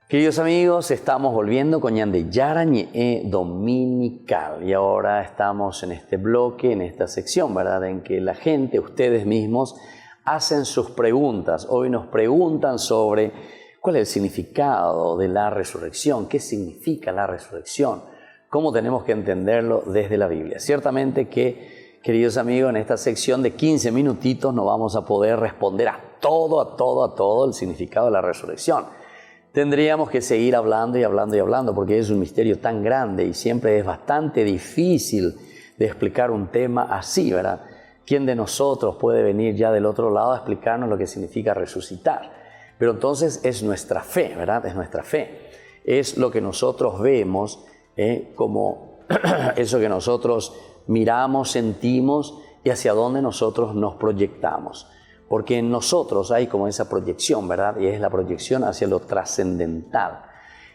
S2: Queridos amigos, estamos volviendo con Ñande Yarañe Dominical y ahora estamos en este bloque, en esta sección, ¿verdad? En que la gente, ustedes mismos, hacen sus preguntas. Hoy nos preguntan sobre cuál es el significado de la resurrección, qué significa la resurrección, cómo tenemos que entenderlo desde la Biblia. Ciertamente que, queridos amigos, en esta sección de 15 minutitos no vamos a poder responder a todo el significado de la resurrección. Tendríamos que seguir hablando y hablando y hablando porque es un misterio tan grande y siempre es bastante difícil de explicar un tema así, ¿verdad? ¿Quién de nosotros puede venir ya del otro lado a explicarnos lo que significa resucitar? Pero entonces es nuestra fe, ¿verdad? Es nuestra fe. Es lo que nosotros vemos como eso que nosotros miramos, sentimos y hacia dónde nosotros nos proyectamos. Porque en nosotros hay como esa proyección, ¿verdad? Y es la proyección hacia lo trascendental.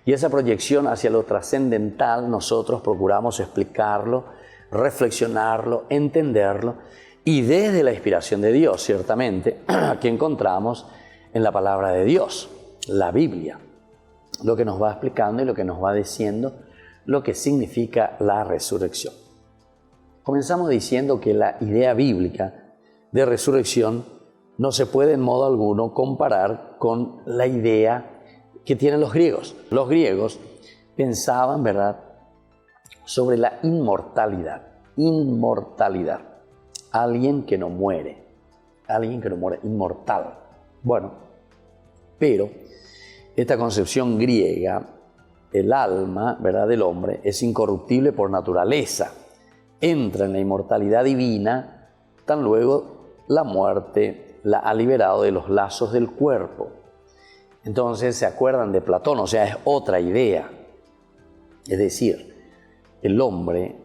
S2: Y esa proyección hacia lo trascendental nosotros procuramos explicarlo, reflexionarlo, entenderlo, y desde la inspiración de Dios, ciertamente, que encontramos en la palabra de Dios, la Biblia, lo que nos va explicando y lo que nos va diciendo lo que significa la resurrección. Comenzamos diciendo que la idea bíblica de resurrección no se puede en modo alguno comparar con la idea que tienen los griegos. Los griegos pensaban, ¿verdad?, sobre la inmortalidad. Inmortalidad. Alguien que no muere. Alguien que no muere. Inmortal. Bueno, pero esta concepción griega, el alma, ¿verdad?, del hombre es incorruptible por naturaleza. Entra en la inmortalidad divina, tan luego la muerte la ha liberado de los lazos del cuerpo. Entonces se acuerdan de Platón, o sea, es otra idea. Es decir, el hombre,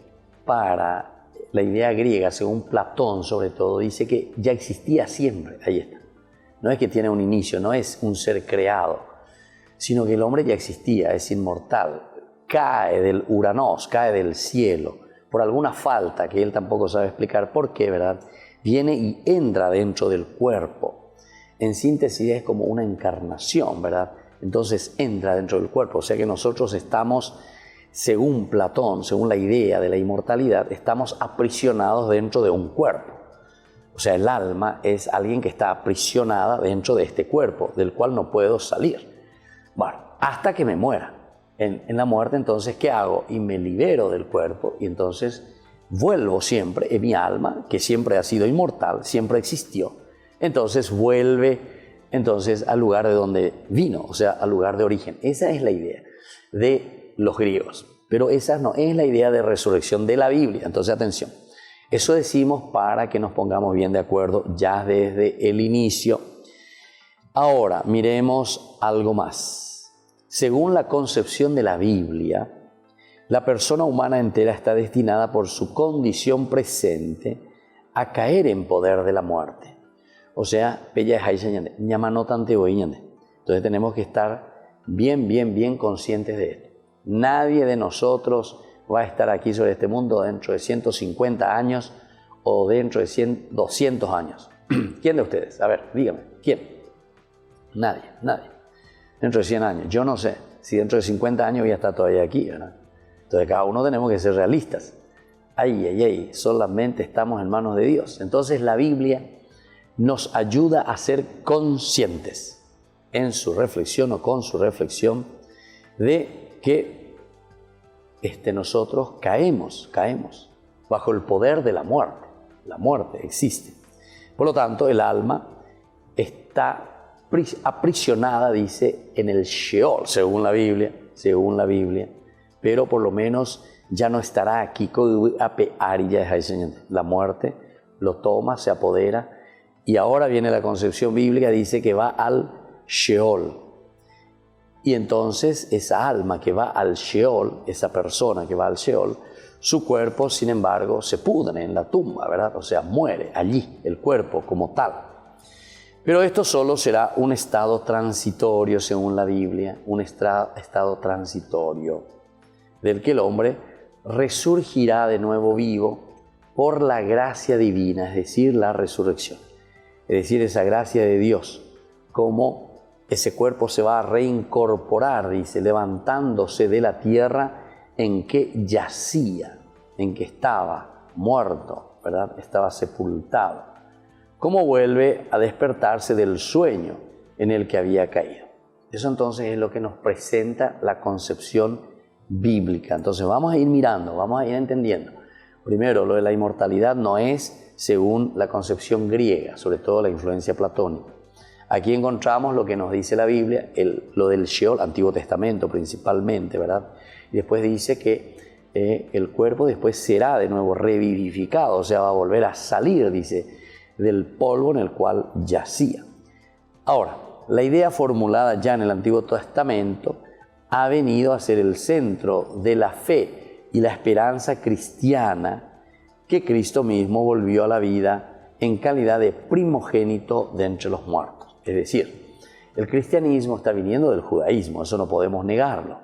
S2: para la idea griega, según Platón sobre todo, dice que ya existía siempre. Ahí está. No es que tiene un inicio, no es un ser creado, sino que el hombre ya existía, es inmortal. Cae del Uranos, cae del cielo, por alguna falta que él tampoco sabe explicar por qué, ¿verdad? Viene y entra dentro del cuerpo. En síntesis es como una encarnación, ¿verdad? Entonces entra dentro del cuerpo. O sea que nosotros estamos, según Platón, según la idea de la inmortalidad, estamos aprisionados dentro de un cuerpo. O sea, el alma es alguien que está aprisionada dentro de este cuerpo, del cual no puedo salir. Bueno, hasta que me muera. En la muerte, entonces, ¿qué hago? Y me libero del cuerpo y entonces vuelvo siempre en mi alma, que siempre ha sido inmortal, siempre existió. Entonces vuelve entonces al lugar de donde vino, o sea, al lugar de origen. Esa es la idea de los griegos, pero esa no es la idea de resurrección de la Biblia. Entonces, atención, eso decimos para que nos pongamos bien de acuerdo ya desde el inicio. Ahora, miremos algo más. Según la concepción de la Biblia, la persona humana entera está destinada por su condición presente a caer en poder de la muerte. O sea, entonces tenemos que estar bien conscientes de esto. Nadie de nosotros va a estar aquí sobre este mundo dentro de 150 años o dentro de 200 años. ¿Quién de ustedes? A ver, dígame, ¿quién? Nadie. Dentro de 100 años, yo no sé si dentro de 50 años voy a estar todavía aquí, ¿verdad? Entonces cada uno tenemos que ser realistas. Solamente estamos en manos de Dios. Entonces la Biblia nos ayuda a ser conscientes en su reflexión o con su reflexión de que nosotros caemos bajo el poder de la muerte. La muerte existe. Por lo tanto, el alma está aprisionada, dice, en el Sheol, según la Biblia, pero por lo menos ya no estará aquí. La muerte lo toma, se apodera. Y ahora viene la concepción bíblica, dice que va al Sheol. Y entonces esa alma que va al Sheol, esa persona que va al Sheol, su cuerpo, sin embargo, se pudre en la tumba, ¿verdad? O sea, muere allí, el cuerpo como tal. Pero esto solo será un estado transitorio, según la Biblia, un estado transitorio, del que el hombre resurgirá de nuevo vivo por la gracia divina, es decir, la resurrección. Es decir, esa gracia de Dios, como ese cuerpo se va a reincorporar, dice, levantándose de la tierra en que yacía, en que estaba muerto, ¿verdad? Estaba sepultado. Cómo vuelve a despertarse del sueño en el que había caído. Eso entonces es lo que nos presenta la concepción bíblica. Entonces vamos a ir mirando, vamos a ir entendiendo. Primero, lo de la inmortalidad no es según la concepción griega, sobre todo la influencia platónica. Aquí encontramos lo que nos dice la Biblia, lo del Sheol, Antiguo Testamento principalmente, ¿verdad? Y después dice que el cuerpo después será de nuevo revivificado, o sea, va a volver a salir, dice, del polvo en el cual yacía. Ahora, la idea formulada ya en el Antiguo Testamento ha venido a ser el centro de la fe y la esperanza cristiana que Cristo mismo volvió a la vida en calidad de primogénito de entre los muertos. Es decir, el cristianismo está viniendo del judaísmo, eso no podemos negarlo.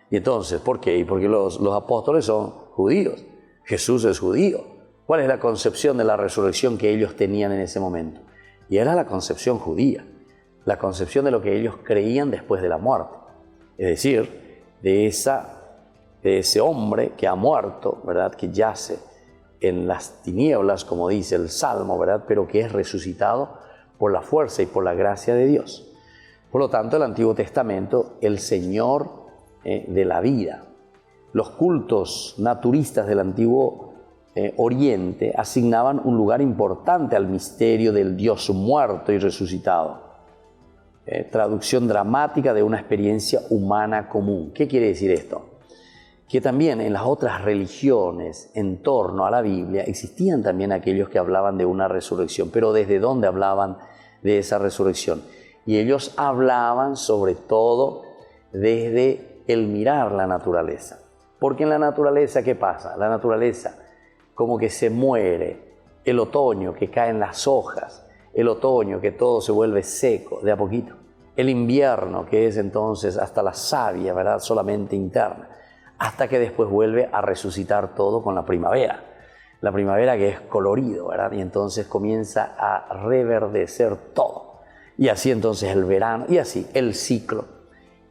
S2: Y entonces, ¿por qué? Porque los apóstoles son judíos, Jesús es judío. ¿Cuál es la concepción de la resurrección que ellos tenían en ese momento? Y era la concepción judía, la concepción de lo que ellos creían después de la muerte. Es decir, de ese hombre que ha muerto, ¿verdad? Que yace en las tinieblas, como dice el Salmo, ¿verdad? Pero que es resucitado por la fuerza y por la gracia de Dios. Por lo tanto, el Antiguo Testamento, el Señor de la vida. Los cultos naturistas del Antiguo Oriente asignaban un lugar importante al misterio del Dios muerto y resucitado. Traducción dramática de una experiencia humana común. ¿Qué quiere decir esto? Que también en las otras religiones en torno a la Biblia existían también aquellos que hablaban de una resurrección, pero ¿desde dónde hablaban de esa resurrección? Y ellos hablaban sobre todo desde el mirar la naturaleza. Porque en la naturaleza, ¿qué pasa? La naturaleza como que se muere, el otoño que caen las hojas, el otoño que todo se vuelve seco de a poquito, el invierno que es entonces hasta la savia, ¿verdad? Solamente interna, hasta que después vuelve a resucitar todo con la primavera que es colorido, ¿verdad? Y entonces comienza a reverdecer todo. Y así entonces el verano, y así el ciclo.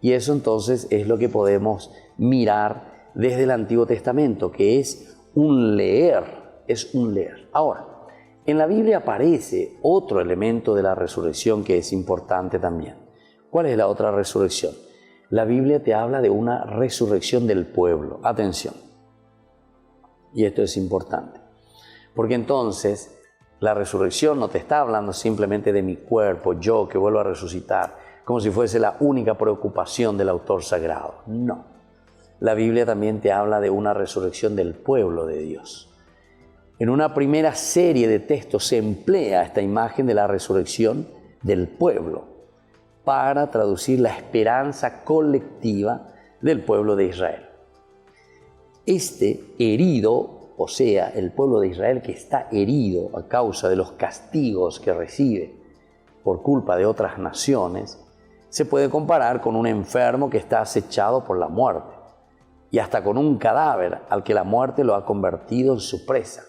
S2: Y eso entonces es lo que podemos mirar desde el Antiguo Testamento, que es un leer. Ahora, en la Biblia aparece otro elemento de la resurrección que es importante también. ¿Cuál es la otra resurrección? La Biblia te habla de una resurrección del pueblo. Atención. Y esto es importante. Porque entonces la resurrección no te está hablando simplemente de mi cuerpo, yo que vuelvo a resucitar, como si fuese la única preocupación del autor sagrado. No. La Biblia también te habla de una resurrección del pueblo de Dios. En una primera serie de textos se emplea esta imagen de la resurrección del pueblo para traducir la esperanza colectiva del pueblo de Israel. Este herido, o sea, el pueblo de Israel que está herido a causa de los castigos que recibe por culpa de otras naciones, se puede comparar con un enfermo que está acechado por la muerte y hasta con un cadáver al que la muerte lo ha convertido en su presa.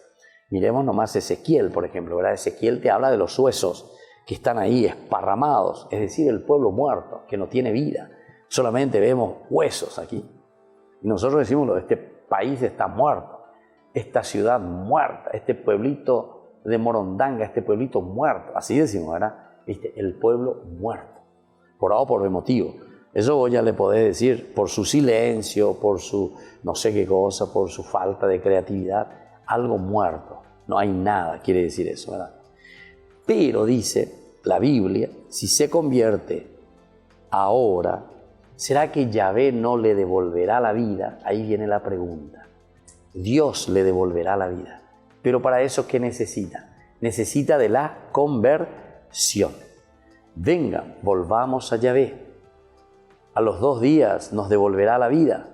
S2: Miremos nomás Ezequiel, por ejemplo, ¿verdad? Ezequiel te habla de los huesos que están ahí esparramados, es decir, el pueblo muerto, que no tiene vida. Solamente vemos huesos aquí. Y nosotros decimos, este país está muerto, esta ciudad muerta, este pueblito de Morondanga, este pueblito muerto. Así decimos, ¿verdad? ¿Viste? El pueblo muerto, por A o por B motivo. Eso vos ya le podés decir por su silencio, por su no sé qué cosa, por su falta de creatividad, algo muerto. No hay nada, quiere decir eso, ¿verdad? Pero dice la Biblia, si se convierte ahora, ¿será que Yahvé no le devolverá la vida? Ahí viene la pregunta. Dios le devolverá la vida. Pero para eso, ¿qué necesita? Necesita de la conversión. Venga, volvamos a Yahvé. A los 2 días nos devolverá la vida.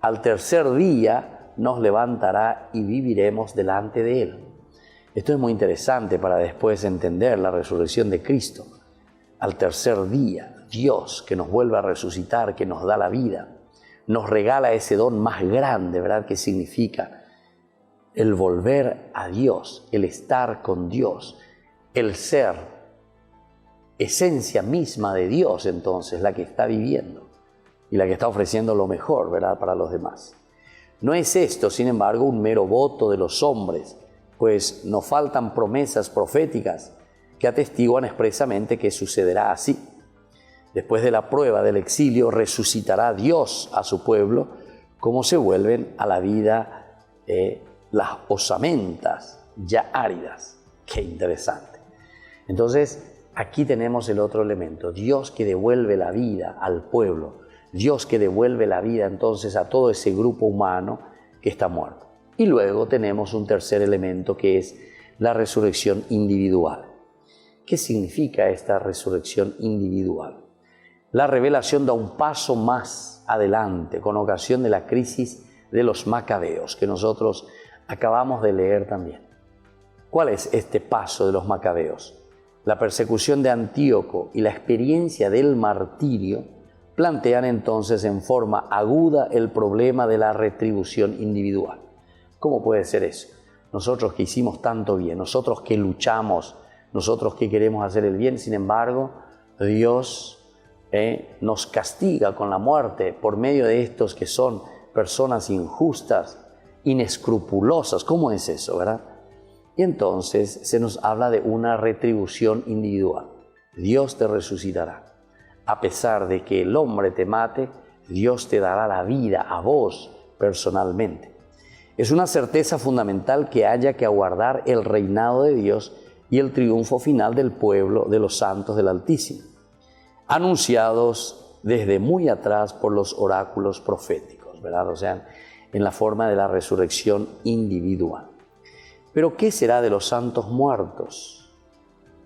S2: Al tercer día nos levantará y viviremos delante de Él. Esto es muy interesante para después entender la resurrección de Cristo. Al tercer día, Dios que nos vuelve a resucitar, que nos da la vida, nos regala ese don más grande, ¿verdad? Que significa el volver a Dios, el estar con Dios, el ser, esencia misma de Dios entonces, la que está viviendo y la que está ofreciendo lo mejor, ¿verdad? Para los demás. No es esto, sin embargo, un mero voto de los hombres, pues nos faltan promesas proféticas que atestiguan expresamente que sucederá así. Después de la prueba del exilio, resucitará Dios a su pueblo, como se vuelven a la vida las osamentas ya áridas. ¡Qué interesante! Entonces, aquí tenemos el otro elemento. Dios que devuelve la vida al pueblo. Dios que devuelve la vida entonces a todo ese grupo humano que está muerto. Y luego tenemos un tercer elemento que es la resurrección individual. ¿Qué significa esta resurrección individual? La revelación da un paso más adelante con ocasión de la crisis de los macabeos, que nosotros acabamos de leer también. ¿Cuál es este paso de los macabeos? La persecución de Antíoco y la experiencia del martirio plantean entonces en forma aguda el problema de la retribución individual. ¿Cómo puede ser eso? Nosotros que hicimos tanto bien, nosotros que luchamos, nosotros que queremos hacer el bien, sin embargo, Dios nos castiga con la muerte por medio de estos que son personas injustas, inescrupulosas. ¿Cómo es eso, verdad? Y entonces se nos habla de una retribución individual. Dios te resucitará. A pesar de que el hombre te mate, Dios te dará la vida a vos personalmente. Es una certeza fundamental que haya que aguardar el reinado de Dios y el triunfo final del pueblo de los santos del Altísimo, anunciados desde muy atrás por los oráculos proféticos, ¿verdad? O sea, en la forma de la resurrección individual. Pero ¿qué será de los santos muertos?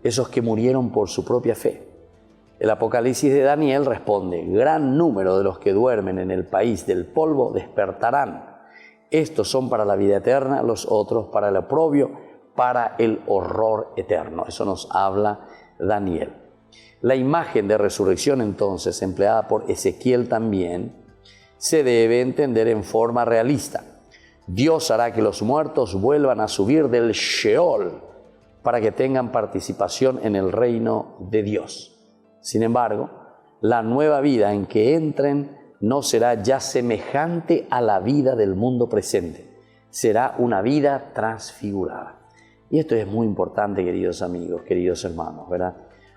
S2: Esos que murieron por su propia fe. El Apocalipsis de Daniel responde: gran número de los que duermen en el país del polvo despertarán. Estos son para la vida eterna, los otros para el oprobio, para el horror eterno. Eso nos habla Daniel. La imagen de resurrección entonces, empleada por Ezequiel también, se debe entender en forma realista. Dios hará que los muertos vuelvan a subir del Sheol para que tengan participación en el reino de Dios. Sin embargo, la nueva vida en que entren no será ya semejante a la vida del mundo presente. Será una vida transfigurada. Y esto es muy importante, queridos amigos, queridos hermanos, ¿verdad?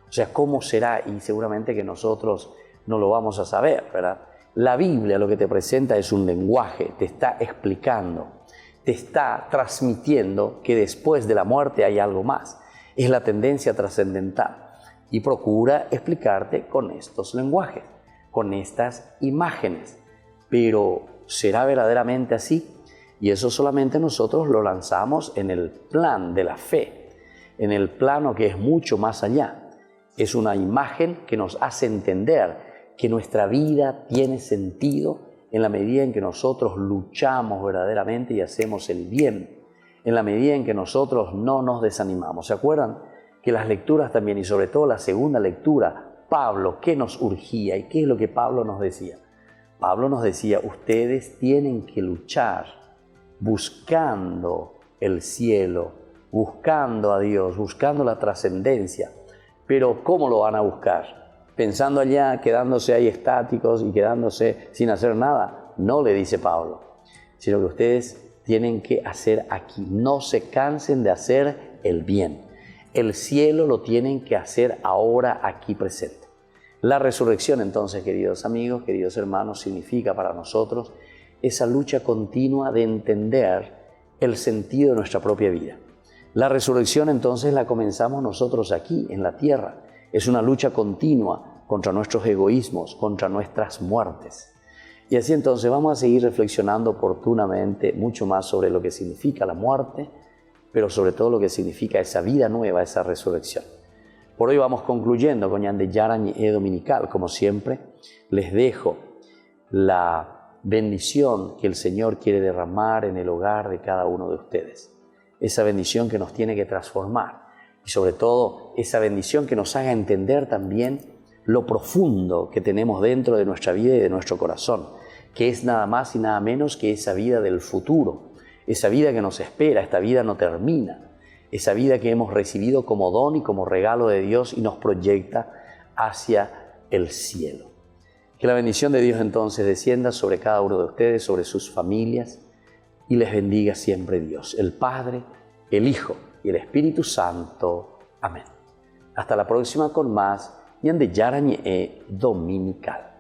S2: O sea, ¿cómo será? Y seguramente que nosotros no lo vamos a saber, ¿verdad? La Biblia lo que te presenta es un lenguaje, te está explicando, te está transmitiendo que después de la muerte hay algo más. Es la tendencia trascendental y procura explicarte con estos lenguajes, con estas imágenes. Pero ¿será verdaderamente así? Y eso solamente nosotros lo lanzamos en el plan de la fe, en el plano que es mucho más allá. Es una imagen que nos hace entender que nuestra vida tiene sentido en la medida en que nosotros luchamos verdaderamente y hacemos el bien, en la medida en que nosotros no nos desanimamos. ¿Se acuerdan que las lecturas también, y sobre todo la segunda lectura, Pablo, qué nos urgía y qué es lo que Pablo nos decía? Pablo nos decía: ustedes tienen que luchar buscando el cielo, buscando a Dios, buscando la trascendencia. Pero ¿cómo lo van a buscar? Pensando allá, quedándose ahí estáticos y quedándose sin hacer nada. No, le dice Pablo, sino que ustedes tienen que hacer aquí. No se cansen de hacer el bien. El cielo lo tienen que hacer ahora, aquí presente. La resurrección entonces, queridos amigos, queridos hermanos, significa para nosotros esa lucha continua de entender el sentido de nuestra propia vida. La resurrección entonces la comenzamos nosotros aquí, en la tierra. Es una lucha continua contra nuestros egoísmos, contra nuestras muertes. Y así entonces vamos a seguir reflexionando oportunamente mucho más sobre lo que significa la muerte, pero sobre todo lo que significa esa vida nueva, esa resurrección. Por hoy vamos concluyendo con Ñan de Yarañe Dominical. Como siempre, les dejo la bendición que el Señor quiere derramar en el hogar de cada uno de ustedes. Esa bendición que nos tiene que transformar. Y sobre todo, esa bendición que nos haga entender también lo profundo que tenemos dentro de nuestra vida y de nuestro corazón, que es nada más y nada menos que esa vida del futuro, esa vida que nos espera. Esta vida no termina, esa vida que hemos recibido como don y como regalo de Dios y nos proyecta hacia el cielo. Que la bendición de Dios entonces descienda sobre cada uno de ustedes, sobre sus familias, y les bendiga siempre Dios, el Padre, el Hijo y el Espíritu Santo. Amén. Hasta la próxima con más Ñan de Yarañe Dominical.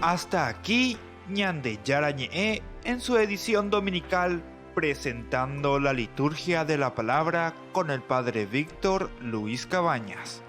S1: Hasta aquí Ñan de Yarañe en su edición dominical, presentando la liturgia de la palabra con el Padre Víctor Luis Cabañas.